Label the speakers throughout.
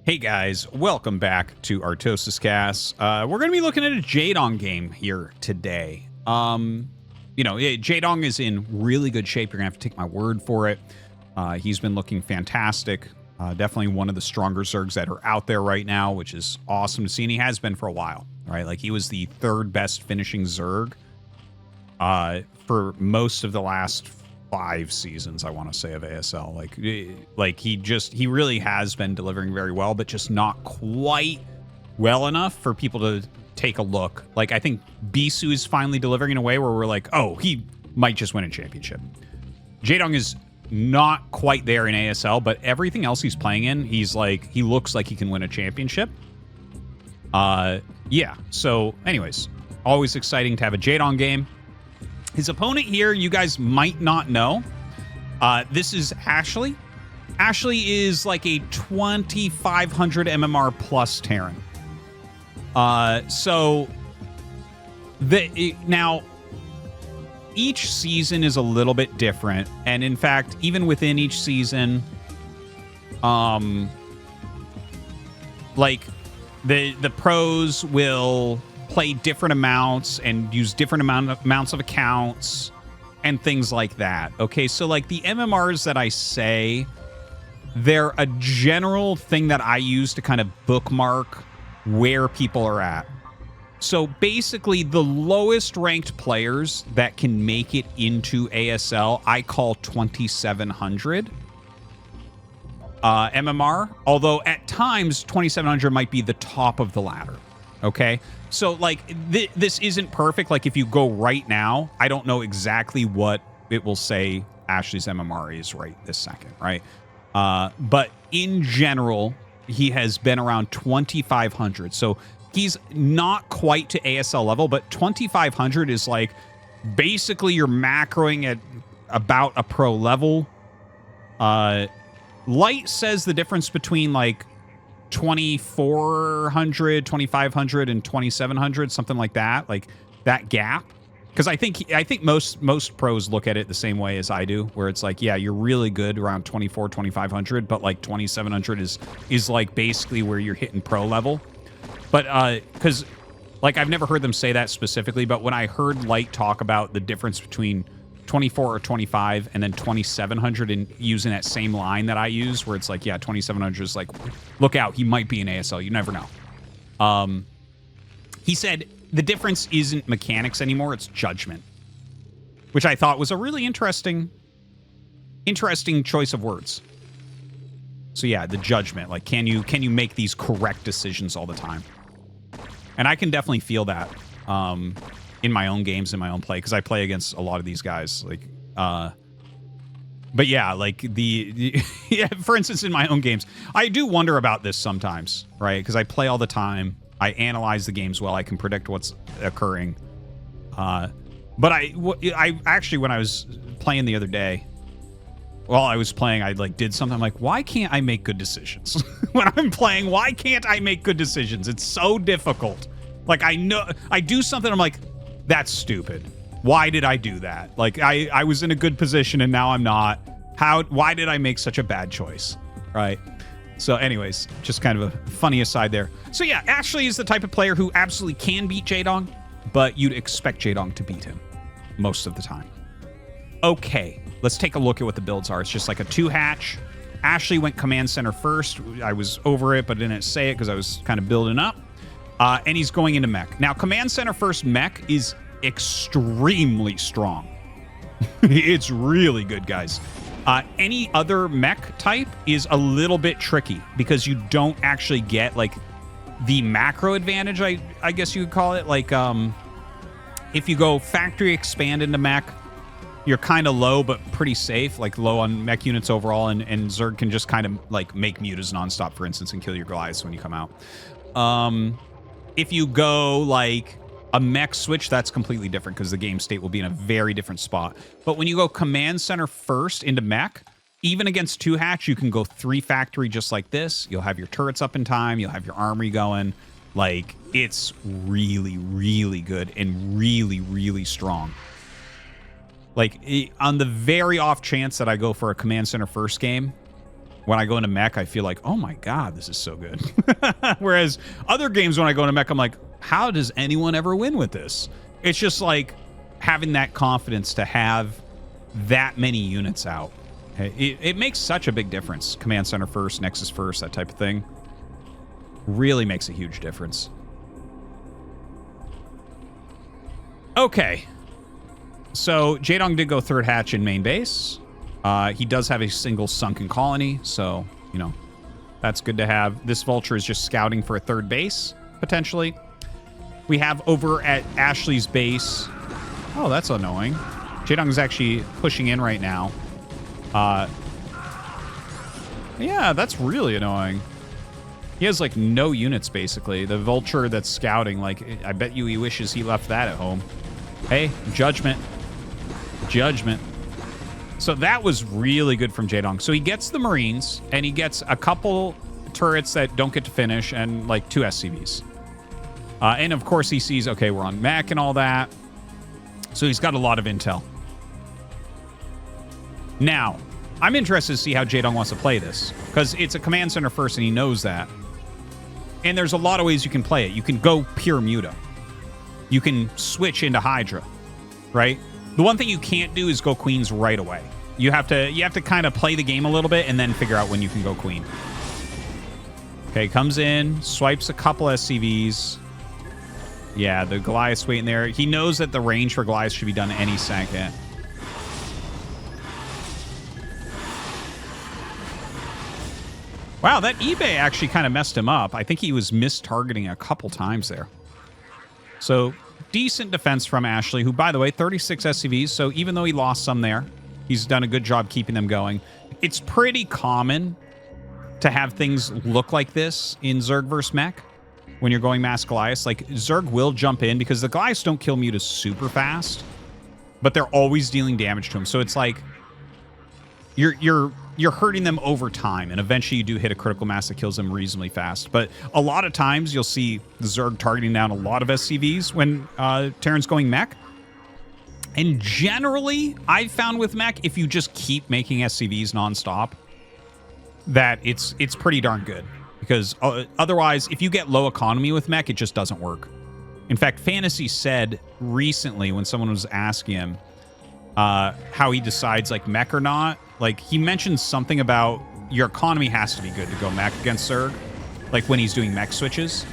Speaker 1: Hey guys, welcome back to ArtosisCasts. We're going to be looking at a Jaedong game here today. Jaedong is in really good shape. You're going to have to take my word for it. He's been looking fantastic. Definitely one of the stronger Zergs that are out there right now, which is awesome to see. And he has been for a while, right? Like he was the third best finishing Zerg for most of the last 5 seasons, I want to say, of ASL. Like he really has been delivering very well, but just not quite well enough for people to take a look. Like I think Bisu is finally delivering in a way where we're like, oh, he might just win a championship. Jaedong is not quite there in ASL, but everything else he's playing in, he looks like he can win a championship. Yeah. So anyways, always exciting to have a Jaedong game. His opponent here, you guys might not know. This is Ashley. Ashley is like a 2,500 MMR plus Terran. Now, each season is a little bit different. And in fact, even within each season, like the pros will play different amounts and use different amounts of accounts and things like that. Okay, so like the MMRs that I say, they're a general thing that I use to kind of bookmark where people are at. So basically the lowest ranked players that can make it into ASL, I call 2,700 MMR, although at times 2,700 might be the top of the ladder. Okay, so like this isn't perfect. Like if you go right now, I don't know exactly what it will say Ashley's MMR is right this second, right? But in general, he has been around 2,500. So he's not quite to ASL level, but 2,500 is like basically you're macroing at about a pro level. Light says the difference between like 2,400, 2,500, and 2,700, something like that, like that gap. Because I think most pros look at it the same way as I do, where it's like, yeah, you're really good around 24, 2,500, but like 2,700 is like basically where you're hitting pro level. But because like I've never heard them say that specifically, but when I heard Light talk about the difference between 24 or 25 and then 2,700 and using that same line that I use where it's like, yeah, 2,700 is like, look out, he might be in ASL. You never know. He said the difference isn't mechanics anymore. It's judgment, which I thought was a really interesting choice of words. So yeah, the judgment, like, can you make these correct decisions all the time? And I can definitely feel that, in my own games, in my own play, because I play against a lot of these guys. Like, but yeah, like yeah, for instance, in my own games, I do wonder about this sometimes, right? Because I play all the time. I analyze the games well. I can predict what's occurring. But I actually, when I was playing the other day, while I was playing, I like did something. I'm like, why can't I make good decisions? When I'm playing, why can't I make good decisions? It's so difficult. Like I know I do something. I'm like, that's stupid. Why did I do that? Like I was in a good position and now I'm not. Why did I make such a bad choice? Right? So anyways, just kind of a funny aside there. So yeah, Ashley is the type of player who absolutely can beat Jaedong, but you'd expect Jaedong to beat him most of the time. Okay, let's take a look at what the builds are. It's just like a 2-hatch. Ashley went command center first. I was over it, but didn't say it because I was kind of building up. And he's going into mech. Now, command center first mech is extremely strong. It's really good, guys. Any other mech type is a little bit tricky because you don't actually get like the macro advantage, I guess you could call it. Like if you go factory expand into mech, you're kind of low but pretty safe, like low on mech units overall, and Zerg can just kind of like make mutas nonstop, for instance, and kill your Goliaths when you come out. If you go like a mech switch, that's completely different because the game state will be in a very different spot. But when you go command center first into mech, even against 2-hatch, you can go 3 factory just like this. You'll have your turrets up in time. You'll have your armory going. Like, it's really, really good and really, really strong. Like, on the very off chance that I go for a command center first game, when I go into mech, I feel like, oh my God, this is so good. Whereas other games, when I go into mech, I'm like, how does anyone ever win with this? It's just like having that confidence to have that many units out. It makes such a big difference. Command center first, Nexus first, that type of thing. Really makes a huge difference. Okay. So Jaedong did go third hatch in main base. He does have a single sunken colony, so, you know, that's good to have. This vulture is just scouting for a third base, potentially. We have over at Ashley's base. Oh, that's annoying. Jaedong is actually pushing in right now. Yeah, that's really annoying. He has, like, no units, basically. The vulture that's scouting, like, I bet you he wishes he left that at home. Hey, judgment. Judgment. So that was really good from Jaedong. So he gets the Marines, and he gets a couple turrets that don't get to finish, and, like, 2 SCVs. And, of course, he sees, okay, we're on mech and all that. So he's got a lot of intel. Now, I'm interested to see how Jaedong wants to play this, because it's a command center first, and he knows that. And there's a lot of ways you can play it. You can go pure Muta. You can switch into Hydra, right? The one thing you can't do is go Queens right away. You have to kind of play the game a little bit and then figure out when you can go Queen. Okay, comes in, swipes a couple SCVs. Yeah, the Goliath's waiting there. He knows that the range for Goliath should be done any second. Wow, that eBay actually kind of messed him up. I think he was mistargeting a couple times there. So, decent defense from Ashley, who, by the way, 36 SCVs. So, even though he lost some there, he's done a good job keeping them going. It's pretty common to have things look like this in Zerg vs. Mech when you're going mass Goliaths. Like, Zerg will jump in because the Goliaths don't kill mutas super fast, but they're always dealing damage to them. So, it's like you're hurting them over time, and eventually you do hit a critical mass that kills them reasonably fast. But a lot of times you'll see the Zerg targeting down a lot of SCVs when Terran's going mech. And generally, I've found with mech, if you just keep making SCVs nonstop, that it's pretty darn good. Because otherwise, if you get low economy with mech, it just doesn't work. In fact, Fantasy said recently when someone was asking him how he decides, like, mech or not, like, he mentioned something about your economy has to be good to go mech against Zerg, like when he's doing mech switches.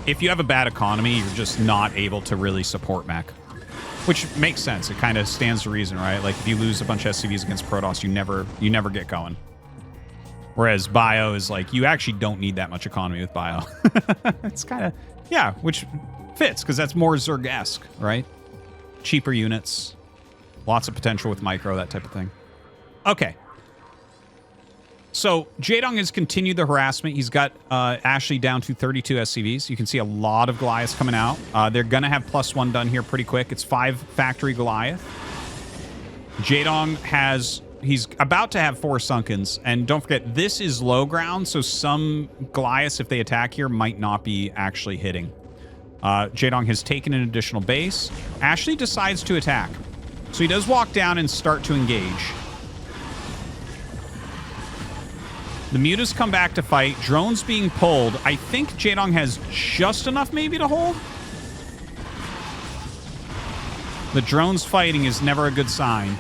Speaker 1: If you have a bad economy, you're just not able to really support mech, which makes sense. It kind of stands to reason, right? Like, if you lose a bunch of SCVs against Protoss, you never get going. Whereas Bio is like, you actually don't need that much economy with Bio. It's kind of, yeah, which fits, because that's more Zerg-esque, right? Cheaper units, lots of potential with micro, that type of thing. Okay. So Jaedong has continued the harassment. He's got Ashley down to 32 SCVs. You can see a lot of Goliaths coming out. They're going to have +1 done here pretty quick. It's 5 factory Goliath. Jaedong he's about to have 4 Sunkens. And don't forget, this is low ground, so some Goliaths, if they attack here, might not be actually hitting. Jaedong has taken an additional base. Ashley decides to attack. So he does walk down and start to engage. The mutas come back to fight. Drones being pulled. I think Jaedong has just enough maybe to hold. The drones fighting is never a good sign.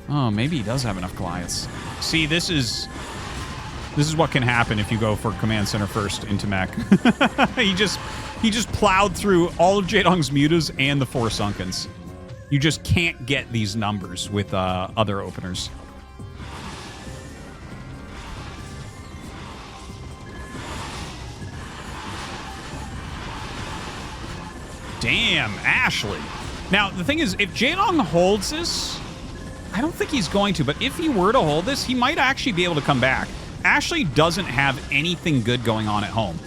Speaker 1: Oh, maybe he does have enough Goliaths. See, this is what can happen if you go for command center first into mech. He just plowed through all of Jaedong's mutas and the 4 Sunkens. You just can't get these numbers with other openers. Damn, Ashley. Now, the thing is, if Jaedong holds this, I don't think he's going to, but if he were to hold this, he might actually be able to come back. Ashley doesn't have anything good going on at home.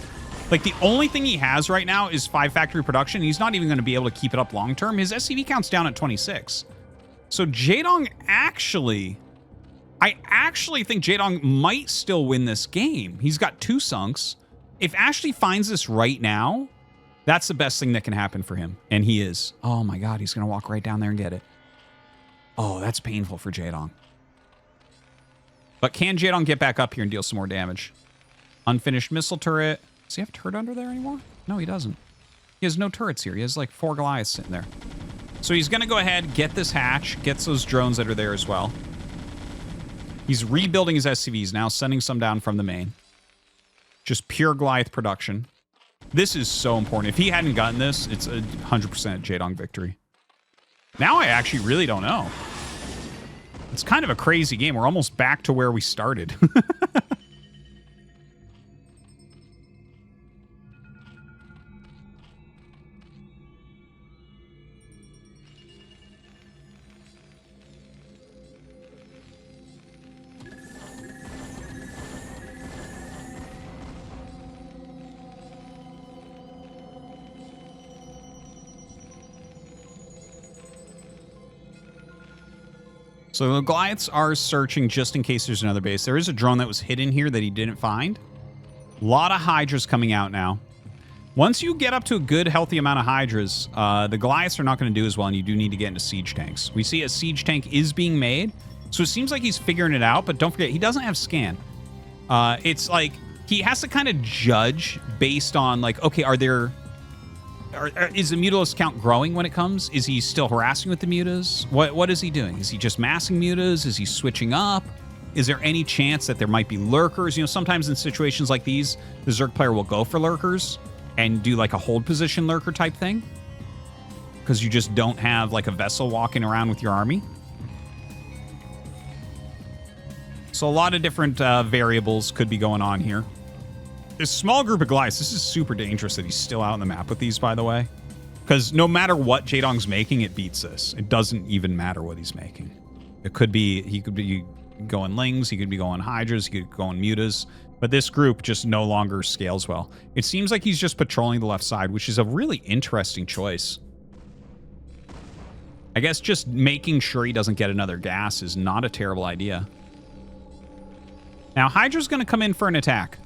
Speaker 1: Like, the only thing he has right now is 5 factory production. He's not even going to be able to keep it up long term. His SCV count's down at 26. So Jaedong I actually think Jaedong might still win this game. He's got 2 sunks. If Ashley finds this right now, that's the best thing that can happen for him. And he is. Oh my God, he's going to walk right down there and get it. Oh, that's painful for Jaedong. But can Jaedong get back up here and deal some more damage? Unfinished missile turret. Does he have a turret under there anymore? No, he doesn't. He has no turrets here. He has like 4 Goliaths sitting there. So he's going to go ahead, get this hatch, gets those drones that are there as well. He's rebuilding his SCVs now, sending some down from the main. Just pure Goliath production. This is so important. If he hadn't gotten this, it's a 100% Jaedong victory. Now I actually really don't know. It's kind of a crazy game. We're almost back to where we started. So the Goliaths are searching just in case there's another base. There is a drone that was hidden here that he didn't find. A lot of Hydras coming out now. Once you get up to a good, healthy amount of Hydras, the Goliaths are not going to do as well, and you do need to get into siege tanks. We see a siege tank is being made, so it seems like he's figuring it out, but don't forget, he doesn't have scan. It's like, he has to kind of judge based on, like, okay, is the Mutalisk count growing when it comes? Is he still harassing with the mutas? What is he doing? Is he just massing mutas? Is he switching up? Is there any chance that there might be lurkers? You know, sometimes in situations like these, the Zerg player will go for lurkers and do like a hold position lurker type thing because you just don't have like a vessel walking around with your army. So a lot of different variables could be going on here. This small group of Goliaths, this is super dangerous that he's still out on the map with these, by the way. Because no matter what Jaedong's making, it beats this. It doesn't even matter what he's making. It could be, he could be going Lings, he could be going Hydras, he could be going Mutas. But this group just no longer scales well. It seems like he's just patrolling the left side, which is a really interesting choice. I guess just making sure he doesn't get another gas is not a terrible idea. Now, Hydra's going to come in for an attack.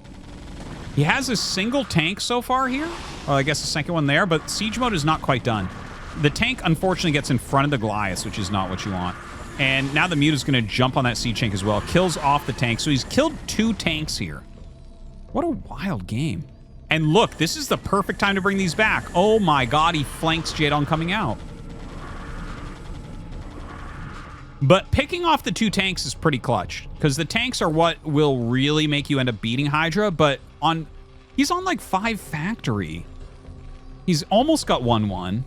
Speaker 1: He has a single tank so far here. Well, I guess a second one there, but siege mode is not quite done. The tank, unfortunately, gets in front of the Goliaths, which is not what you want. And now the Mute is going to jump on that siege tank as well. Kills off the tank. So he's killed 2 tanks here. What a wild game. And look, this is the perfect time to bring these back. Oh my god, he flanks Jaedong coming out. But picking off the 2 tanks is pretty clutch, because the tanks are what will really make you end up beating Hydra, but he's on like 5 factory. He's almost got 1-1.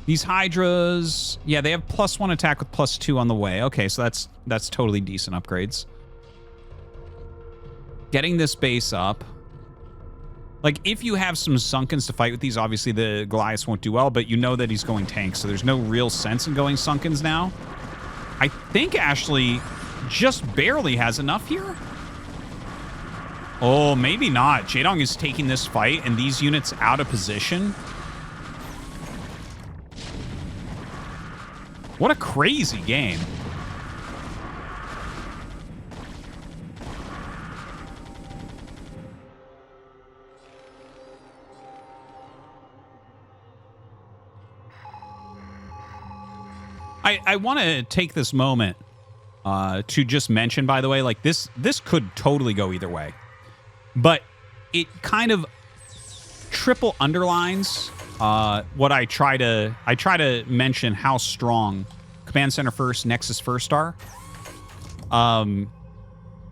Speaker 1: These Hydras, yeah, they have +1 attack with +2 on the way. Okay, so that's totally decent upgrades. Getting this base up. Like, if you have some Sunkens to fight with these, obviously the Goliaths won't do well, but you know that he's going tanks, so there's no real sense in going Sunkens now. I think Ashley just barely has enough here. Oh, maybe not. Jaedong is taking this fight and these units out of position. What a crazy game. I want to take this moment to just mention, by the way, like this could totally go either way. But it kind of triple underlines what I try to mention how strong Command Center first, Nexus first are. And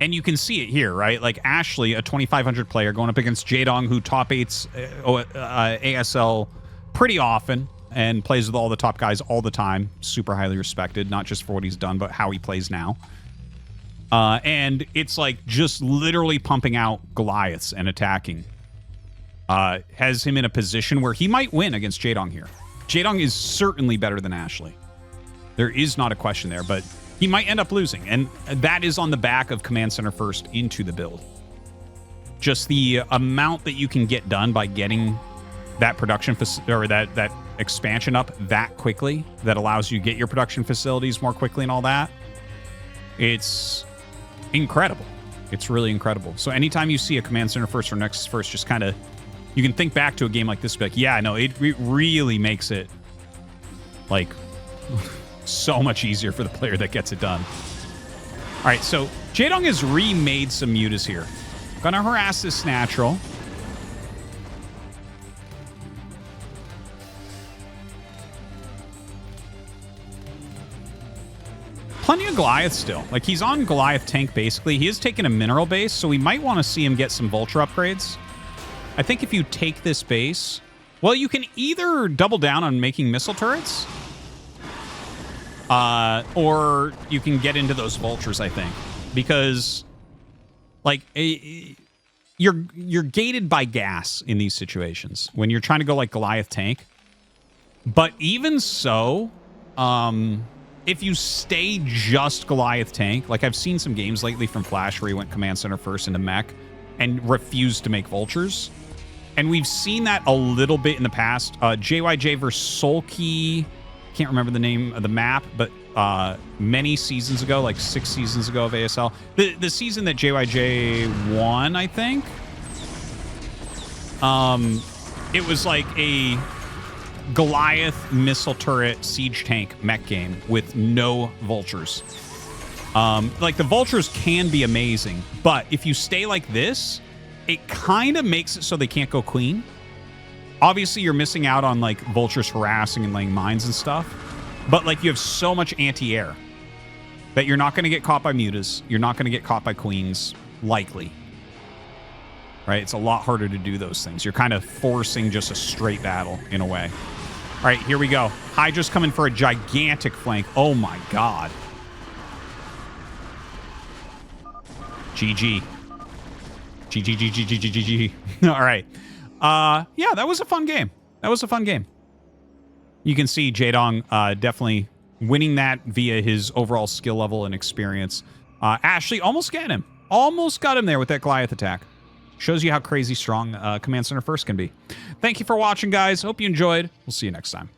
Speaker 1: you can see it here, right? Like Ashley, a 2,500 player going up against Jaedong, who top 8s ASL pretty often and plays with all the top guys all the time. Super highly respected, not just for what he's done, but how he plays now. And it's like just literally pumping out Goliaths and attacking. Has him in a position where he might win against Jaedong here. Jaedong is certainly better than Ashley. There is not a question there, but he might end up losing. And that is on the back of Command Center first into the build. Just the amount that you can get done by getting that production or that expansion up that quickly, that allows you to get your production facilities more quickly and all that. It's incredible. It's really incredible. So anytime you see a Command Center first or Nexus first, just kind of, you can think back to a game like this, like, yeah, no, it really makes it like so much easier for the player that gets it done. All right, so Jaedong has remade some mutas here. Gonna harass this natural. Plenty of Goliath still. Like, he's on Goliath tank, basically. He is taking a mineral base, so we might want to see him get some vulture upgrades. I think if you take this base... Well, you can either double down on making missile turrets, or you can get into those vultures, I think. Because, like, you're gated by gas in these situations when you're trying to go, like, Goliath tank. But even so... if you stay just Goliath tank, like I've seen some games lately from Flash where he went Command Center first into mech and refused to make vultures. And we've seen that a little bit in the past. JYJ versus Sulky, can't remember the name of the map, but many seasons ago, like 6 seasons ago of ASL. The season that JYJ won, I think, it was like a Goliath missile turret siege tank mech game with no vultures. Like, the vultures can be amazing, but if you stay like this, it kind of makes it so they can't go queen. Obviously, you're missing out on, like, vultures harassing and laying mines and stuff, but, like, you have so much anti-air that you're not going to get caught by mutas. You're not going to get caught by queens, likely. Right? It's a lot harder to do those things. You're kind of forcing just a straight battle in a way. All right, here we go. Hydra's coming for a gigantic flank. Oh, my God. GG. GG. All right. Yeah, that was a fun game. That was a fun game. You can see Jaedong definitely winning that via his overall skill level and experience. Ashley almost got him. Almost got him there with that Goliath attack. Shows you how crazy strong Command Center First can be. Thank you for watching, guys. Hope you enjoyed. We'll see you next time.